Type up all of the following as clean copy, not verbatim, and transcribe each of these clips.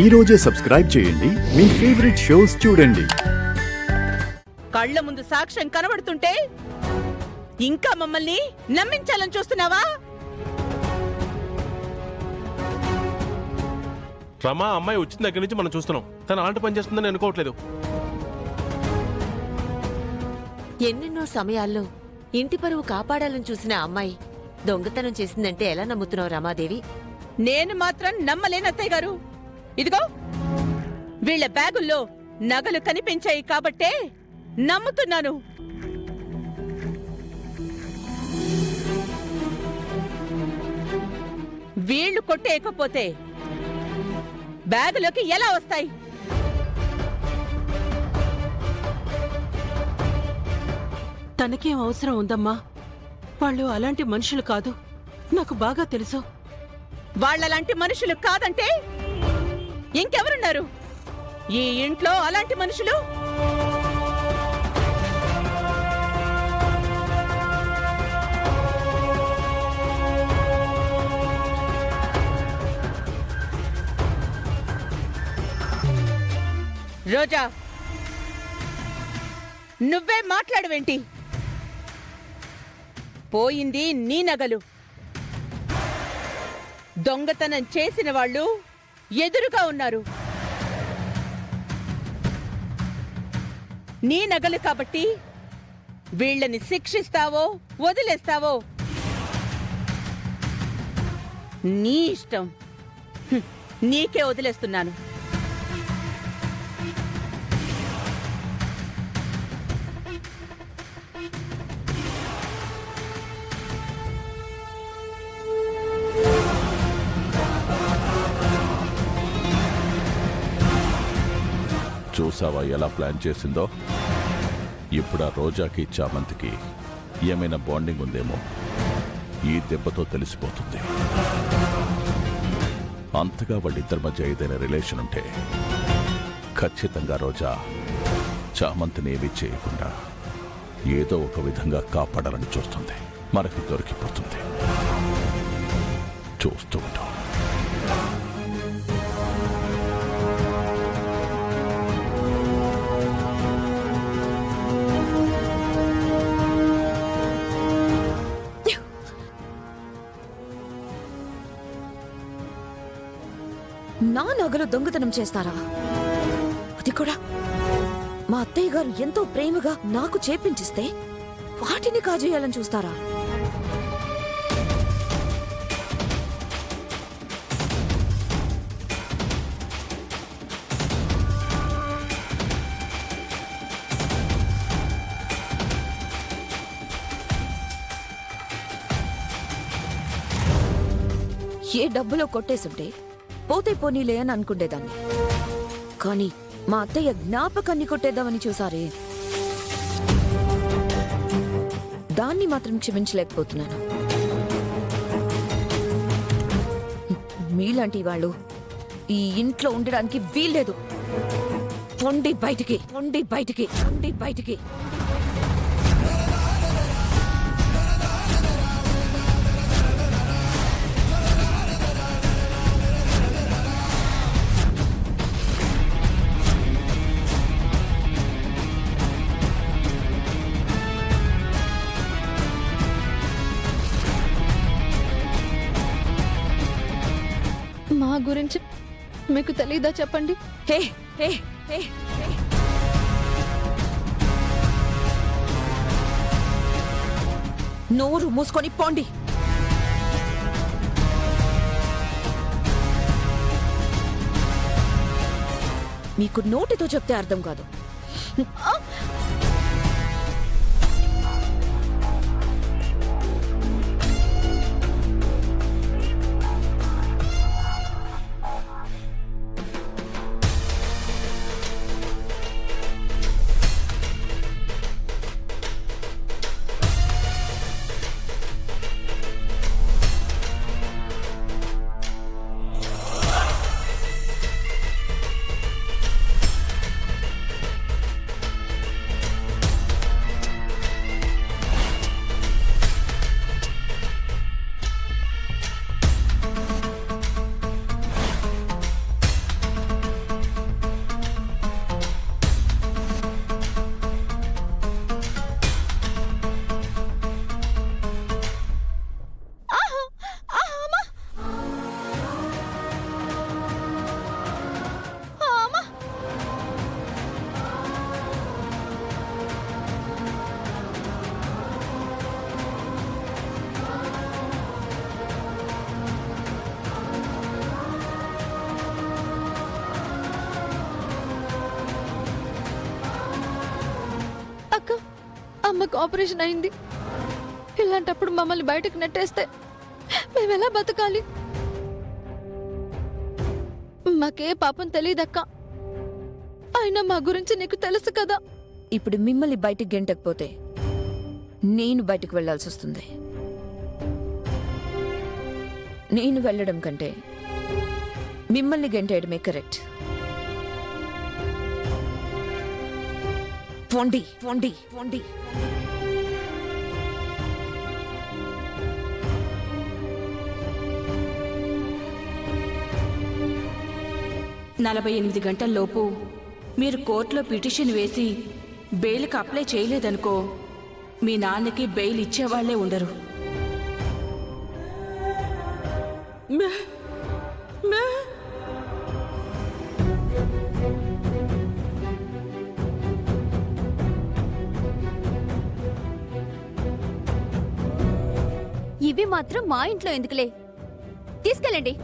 ఈ రోజే సబ్స్క్రైబ్ చేయండి మీ ఫేవరెట్ షోస్ చూడండి. కళ్ళ ముందు సాక్ష్యం కనబడుతుంటే ఇంకా మమ్మల్ని నమ్మించాలని చూస్తున్నావా? రమా అమ్మాయి వచ్చిన దగ్గర నుంచి మనం చూస్తున్నాం. తను అలాంటి పని చేస్తుందని అనుకోవట్లేదు. ఎన్నెన్నో సమయాల్లో ఇంటి పరువు కాపాడాలని చూసిన అమ్మాయి దొంగతనం చేసిందంటే ఎలా నమ్ముతున్నావు రమాదేవి? నేను మాత్రం నమ్మలేను అత్తయ్య గారు. ఇదిగో వీళ్ల బ్యాగుల్లో నగలు కనిపించాయి కాబట్టే నమ్ముతున్నాను. వీళ్లు కొట్టేయకపోతే బ్యాగులోకి ఎలా వస్తాయి? తనకేం అవసరం ఉందమ్మా? వాళ్ళు అలాంటి మనుషులు కాదు, నాకు బాగా తెలుసు. వాళ్ళలాంటి మనుషులు కాదంటే ఇంకెవరున్నారు ఈ ఇంట్లో అలాంటి మనుషులు? రోజా, నువ్వే మాట్లాడవేంటి? పోయింది నీ నగలు. దొంగతనం చేసిన వాళ్ళు ఎదురుగా ఉన్నారు. నీ నగలు కాబట్టి వీళ్ళని శిక్షిస్తావో వదిలేస్తావో నీ ఇష్టం. నీకే వదిలేస్తున్నాను. చూసావా ఎలా ప్లాన్ చేసిందో? ఇప్పుడు ఆ రోజాకి చామంతికి ఏమైనా బాండింగ్ ఉందేమో ఈ దెబ్బతో తెలిసిపోతుంది. అంతగా వాళ్ళిద్దరి మధ్య ఏదైనా రిలేషన్ ఉంటే ఖచ్చితంగా రోజా చామంతిని ఏమీ చేయకుండా ఏదో ఒక విధంగా కాపాడాలని చూస్తుంది. మనకి దొరికిపోతుంది. చూస్తూ ఉంటాం. నా నగలు దొంగతనం చేస్తారా? అది కూడా మా అత్తయ్య గారు ఎంతో ప్రేమగా నాకు చేపించిస్తే వాటిని కాజేయాలని చూస్తారా? ఏ డబ్బులో కొట్టేసుంటే పోతే పోనీలే అని అనుకుంటేదాన్ని. కానీ మా అత్తయ్య జ్ఞాపకాన్ని కొట్టేద్దామని చూసారే, దాన్ని మాత్రం క్షమించలేకపోతున్నాను. మీలాంటి వాళ్ళు ఈ ఇంట్లో ఉండడానికి వీల్లేదు. పొండి బయటికి, పొండి బయటికి, పొండి బయటికి. మా గురించి మీకు తెలీదా చెప్పండి? హే హే హే హే. నోరు మూసుకొని పోండి. మీకు నోటితో చెప్తే అర్థం కాదు. అమ్మకు ఆపరేషన్ అయింది. ఇలాంటప్పుడు మమ్మల్ని బయటకు నెట్టేస్తే మేమెలా బతకాలి? మాకే పాపం తెలియదక్క. అయినా మా గురించి నీకు తెలుసు కదా. ఇప్పుడు మిమ్మల్ని బయటికి గెంటకపోతే నేను బయటికి వెళ్లాల్సి వస్తుంది. నేను వెళ్ళడం కంటే మిమ్మల్ని గెంటేయడమే కరెక్ట్. పోండి పోండి పోండి. నలభై 8 గంటల్లోపు మీరు కోర్టులో పిటిషన్ వేసి బెయిల్కి అప్లై చేయలేదనుకో, మీ నాన్నకి బెయిల్ ఇచ్చేవాళ్లే ఉండరు. ఇవి మాత్రం మా ఇంట్లో ఎందుకులే, తీసుకెళ్ళండి.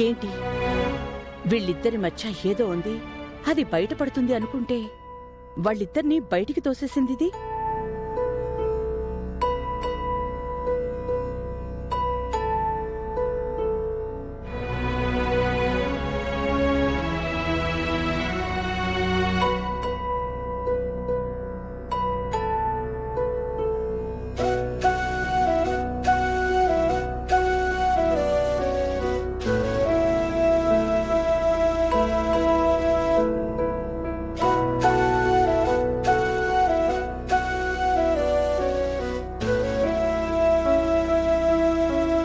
ఏంటి వీళ్ళిద్దరి మధ్య ఏదో ఉంది, అది బయటపడుతుంది అనుకుంటే వాళ్ళిద్దరినీ బయటికి తోసేసింది ఇది.